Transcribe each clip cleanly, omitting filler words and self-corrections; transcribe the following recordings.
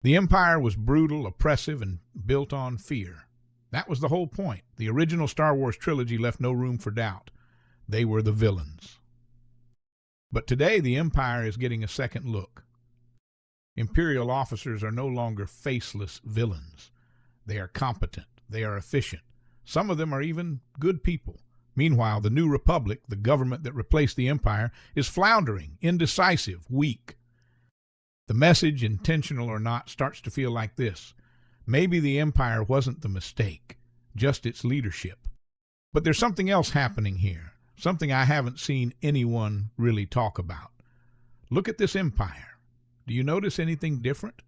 The empire was brutal, oppressive, and built on fear. That was the whole point. The original Star Wars trilogy left no room for doubt. They were the villains. But today, the empire is getting a second look. Imperial officers are no longer faceless villains. They are competent. They are efficient. Some of them are even good people. Meanwhile, the new republic, the government that replaced the empire, is floundering, indecisive, weak. The message, intentional or not, starts to feel like this. Maybe the empire wasn't the mistake, just its leadership. But there's something else happening here, something I haven't seen anyone really talk about. Look at this empire. Do you notice anything different?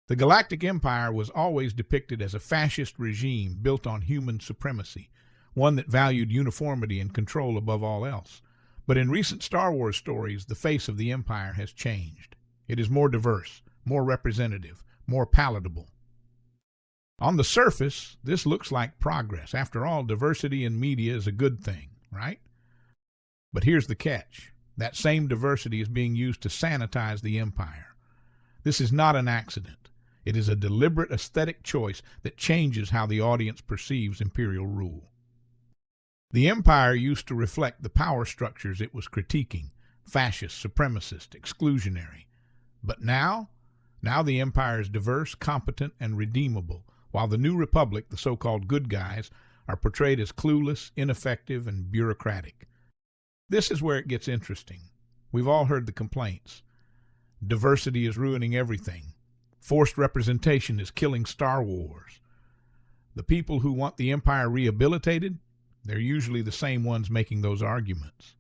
The Galactic Empire was always depicted as a fascist regime built on human supremacy, one that valued uniformity and control above all else. But in recent Star Wars stories, the face of the empire has changed. It is more diverse, more representative, more palatable. On the surface, this looks like progress. After all, diversity in media is a good thing, right? But here's the catch. That same diversity is being used to sanitize the empire. This is not an accident. It is a deliberate aesthetic choice that changes how the audience perceives imperial rule. The empire used to reflect the power structures it was critiquing, fascist, supremacist, exclusionary. But now the empire is diverse, competent, and redeemable, while the new republic, the so-called good guys, are portrayed as clueless, ineffective, and bureaucratic. This is where it gets interesting. We've all heard the complaints. Diversity is ruining everything. Forced representation is killing Star Wars. The people who want the empire rehabilitated, they're usually the same ones making those arguments.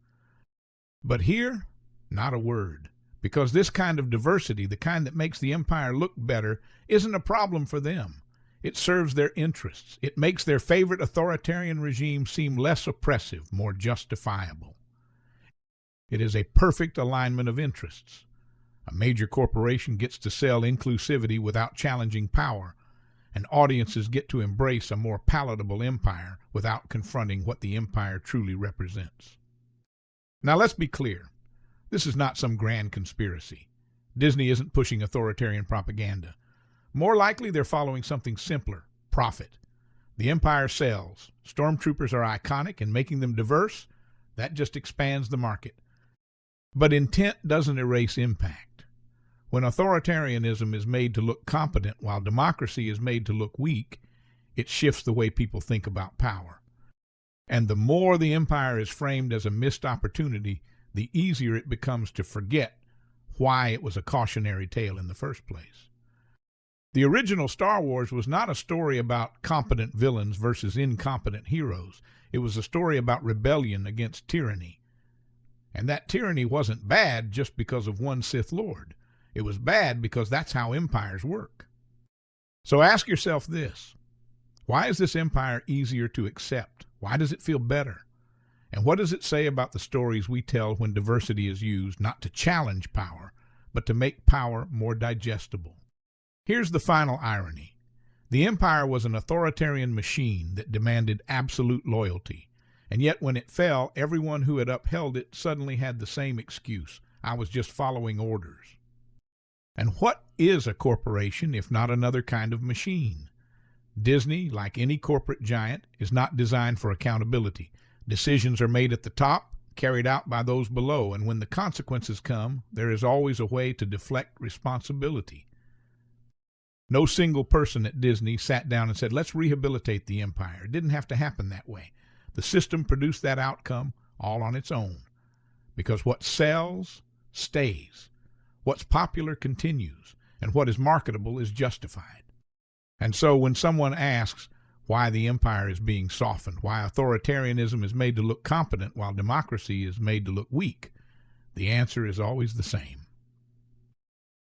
But here, not a word. Because this kind of diversity, the kind that makes the empire look better, isn't a problem for them. It serves their interests. It makes their favorite authoritarian regime seem less oppressive, more justifiable. It is a perfect alignment of interests. A major corporation gets to sell inclusivity without challenging power, and audiences get to embrace a more palatable empire without confronting what the empire truly represents. Now let's be clear. This is not some grand conspiracy. Disney isn't pushing authoritarian propaganda. More likely, they're following something simpler: profit. The empire sells. Stormtroopers are iconic, and making them diverse, that just expands the market. But intent doesn't erase impact. When authoritarianism is made to look competent while democracy is made to look weak, it shifts the way people think about power. And the more the empire is framed as a missed opportunity, the easier it becomes to forget why it was a cautionary tale in the first place. The original Star Wars was not a story about competent villains versus incompetent heroes. It was a story about rebellion against tyranny. And that tyranny wasn't bad just because of one Sith Lord. It was bad because that's how empires work. So ask yourself this: why is this empire easier to accept? Why does it feel better? And what does it say about the stories we tell when diversity is used not to challenge power, but to make power more digestible? Here's the final irony. The empire was an authoritarian machine that demanded absolute loyalty. And yet when it fell, everyone who had upheld it suddenly had the same excuse: I was just following orders. And what is a corporation if not another kind of machine? Disney, like any corporate giant, is not designed for accountability. Decisions are made at the top, carried out by those below, and when the consequences come, there is always a way to deflect responsibility. No single person at Disney sat down and said, let's rehabilitate the empire. It didn't have to happen that way. The system produced that outcome all on its own. Because what sells stays. What's popular continues, and what is marketable is justified. And so when someone asks why the empire is being softened, why authoritarianism is made to look competent while democracy is made to look weak, the answer is always the same.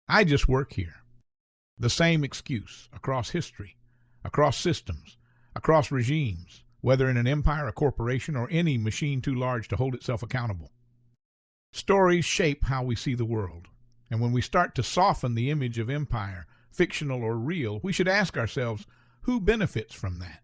I just work here. The same excuse across history, across systems, across regimes, whether in an empire, a corporation, or any machine too large to hold itself accountable. Stories shape how we see the world. And when we start to soften the image of empire, fictional or real, we should ask ourselves, who benefits from that?